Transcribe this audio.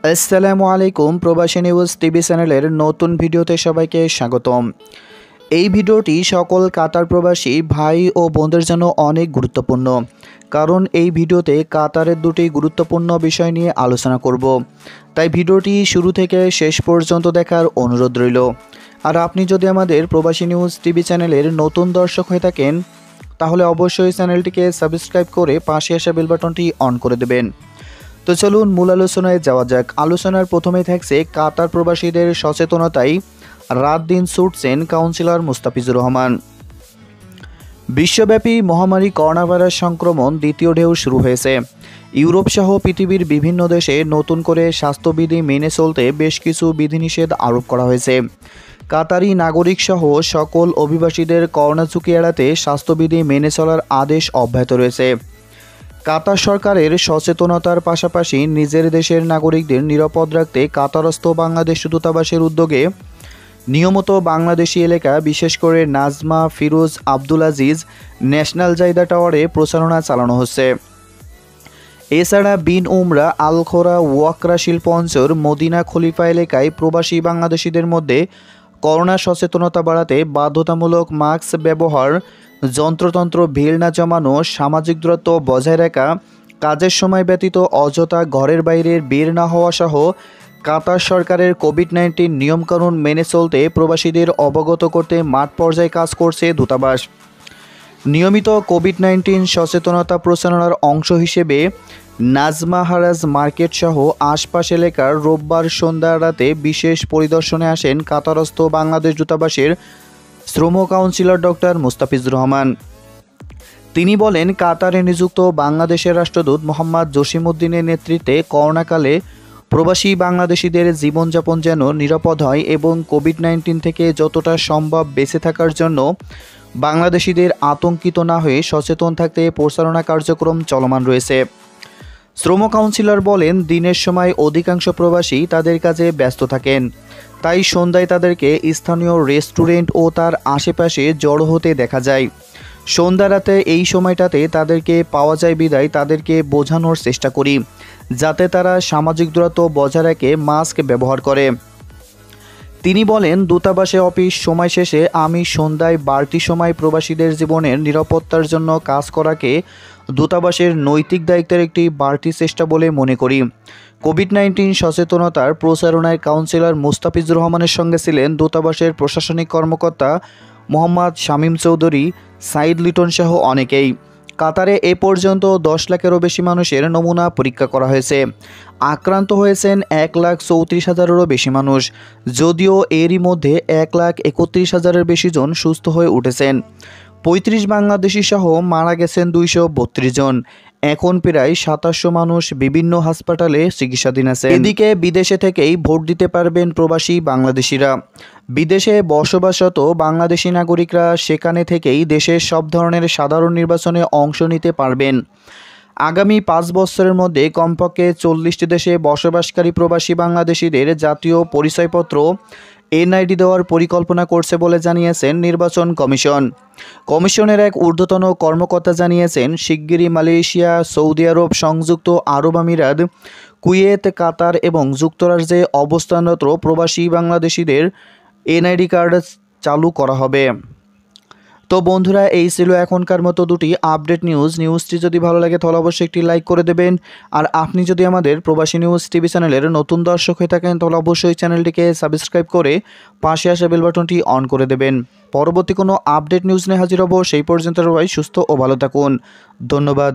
আসসালামু আলাইকুম। প্রবাসী নিউজ টিভি চ্যানেলের নতুন ভিডিওতে সবাইকে স্বাগতম। এই ভিডিওটি সকল কাতার প্রবাসী ভাই ও বোনদের জন্য অনেক গুরুত্বপূর্ণ, কারণ এই ভিডিওতে কাতারের দুটি গুরুত্বপূর্ণ বিষয় নিয়ে আলোচনা করব। তাই ভিডিওটি শুরু থেকে শেষ পর্যন্ত দেখার অনুরোধ রইল। আর আপনি যদি আমাদের প্রবাসী নিউজ টিভি চ্যানেলের নতুন দর্শক হয়ে থাকেন, তাহলে অবশ্যই চ্যানেলটিকে সাবস্ক্রাইব করে পাশে আসা বেল বাটনটি অন করে দেবেন। তো চলুন মূল আলোচনায় যাওয়া যাক। আলোচনার প্রথমেই থাকছে কাতার প্রবাসীদের সচেতনতায় রাত দিন ছুটছেন কাউন্সিলর মুস্তাফিজুর রহমান। বিশ্বব্যাপী মহামারী করোনা ভাইরাস সংক্রমণ দ্বিতীয় ঢেউ শুরু হয়েছে। ইউরোপ সহ পৃথিবীর বিভিন্ন দেশে নতুন করে স্বাস্থ্যবিধি মেনে চলতে বেশ কিছু বিধিনিষেধ আরোপ করা হয়েছে। কাতারি নাগরিক সহ সকল অভিবাসীদের করোনা ঝুঁকি এড়াতে স্বাস্থ্যবিধি মেনে চলার আদেশ অব্যাহত রয়েছে। কাতার সরকারের সচেতনতার পাশাপাশি নিজের দেশের নাগরিকদের নিরাপদ রাখতে কাতারস্থ বাংলাদেশ দূতাবাসের উদ্যোগে নিয়মিত বাংলাদেশি এলাকা, বিশেষ করে নাজমা, ফিরোজ, আব্দুল আজিজ ন্যাশনাল জায়দা টাওয়ারে প্রচারণা চালানো হচ্ছে। এছাড়া বিন উমরা, আল খোরা, ওয়াকরা শিল্প অঞ্চল, মদিনা খলিফা এলাকায় প্রবাসী বাংলাদেশিদের মধ্যে করোনা সচেতনতা বাড়াতে বাধ্যতামূলক মাস্ক ব্যবহার, যন্ত্রতন্ত্র ভিড় না জমানো, সামাজিক দূরত্ব বজায় রাখা, কাজের সময় ব্যতীত অযথা ঘরের বাইরে বের না হওয়া সহ কাতার সরকারের কোভিড-19 নিয়মকানুন মেনে চলতে প্রবাসীদের অবগত করতে মাঠ পর্যায়ে কাজ করছে দূতাবাস। নিয়মিত কোভিড-19 সচেতনতা প্রচারণার অংশ হিসেবে নাজমা হারাজ মার্কেট সহ আশপাশ এলাকার রোববার সন্ধ্যা রাতে বিশেষ পরিদর্শনে আসেন কাতারস্থ বাংলাদেশ দূতাবাসের শ্রম কাউন্সিলর ডক্টর মুস্তাফিজুর রহমান। তিনি বলেন, কাতারে নিযুক্ত বাংলাদেশের রাষ্ট্রদূত মোহাম্মদ জসিমউদ্দিনের নেতৃত্বে করোনাকালে প্রবাসী বাংলাদেশিদের জীবনযাপন যেন নিরাপদ হয় এবং কোভিড-19 থেকে যতটা সম্ভব বেঁচে থাকার জন্য বাংলাদেশিদের আতঙ্কিত না হয়ে সচেতন থাকতে প্রচারণা কার্যক্রম চলমান রয়েছে। শ্রম কাউন্সিলর বলেন, দিনের সময় অধিকাংশ প্রবাসী তাদের কাজে ব্যস্ত থাকেন, তাই সন্ধ্যায় তাদেরকে স্থানীয় রেস্টুরেন্ট ও তার আশেপাশে জড়ো হতে দেখা যায়। সন্ধ্যা রাতে এই সময়টাতে তাদেরকে পাওয়া যায় বিদায় তাদেরকে বোঝানোর চেষ্টা করি যাতে তারা সামাজিক দূরত্ব বজায় রেখে মাস্ক ব্যবহার করে। তিনি বলেন, দূতাবাসে অফিস সময় শেষে আমি সন্ধ্যায় বাড়তি সময় প্রবাসীদের জীবনের নিরাপত্তার জন্য কাজ করাকে দূতাবাসের নৈতিক দায়িত্বের একটি বাড়তি চেষ্টা বলে মনে করি। কোভিড-19 সচেতনতার প্রচারণায় কাউন্সিলর মুস্তাফিজুর রহমানের সঙ্গে ছিলেন দূতাবাসের প্রশাসনিক কর্মকর্তা মোহাম্মদ শামীম চৌধুরী, সাইদ লিটন সহ অনেকেই। কাতারে এ পর্যন্ত 10 লাখেরও বেশি মানুষের নমুনা পরীক্ষা করা হয়েছে। আক্রান্ত হয়েছেন 1,34,000-এরও বেশি মানুষ, যদিও এরই মধ্যে 1,31,000-এর বেশি জন সুস্থ হয়ে উঠেছেন। 35 বাংলাদেশি সহ মারা গেছেন 232 জন। এখন প্রায় 2700 মানুষ বিভিন্ন হাসপাতালে চিকিৎসাধীন আছেন। এদিকে বিদেশে থেকেই ভোট দিতে পারবেন প্রবাসী বাংলাদেশিরা। বিদেশে বসবাসরত বাংলাদেশি নাগরিকরা সেখানে থেকেই দেশের সব ধরনের সাধারণ নির্বাচনে অংশ নিতে পারবেন। আগামী 5 বছরের মধ্যে কমপক্ষে 40টি দেশে বসবাসকারী প্রবাসী বাংলাদেশিদের জাতীয় পরিচয়পত্র এনআইডি দেওয়ার পরিকল্পনা করছে বলে জানিয়েছেন নির্বাচন কমিশন। কমিশনের এক ঊর্ধ্বতন কর্মকর্তা জানিয়েছেন, শিগগিরই মালয়েশিয়া, সৌদি আরব, সংযুক্ত আরব আমিরাত, কুয়েত, কাতার এবং যুক্তরাজ্যে অবস্থানরত প্রবাসী বাংলাদেশিদের এনআইডি কার্ড চালু করা হবে। তো বন্ধুরা, এই ছিল এখনকার মতো দুটি আপডেট নিউজটি যদি ভালো লাগে তাহলে অবশ্যই একটি লাইক করে দেবেন। আর আপনি যদি আমাদের প্রবাসী নিউজ টিভি চ্যানেলের নতুন দর্শক হয়ে থাকেন তাহলে অবশ্যই চ্যানেলটিকে সাবস্ক্রাইব করে পাশে আসা বেল বাটনটি অন করে দেবেন। পরবর্তী কোনো আপডেট নিউজ নিয়ে হাজির হব। সেই পর্যন্ত সবাই সুস্থ ও ভালো থাকুন। ধন্যবাদ।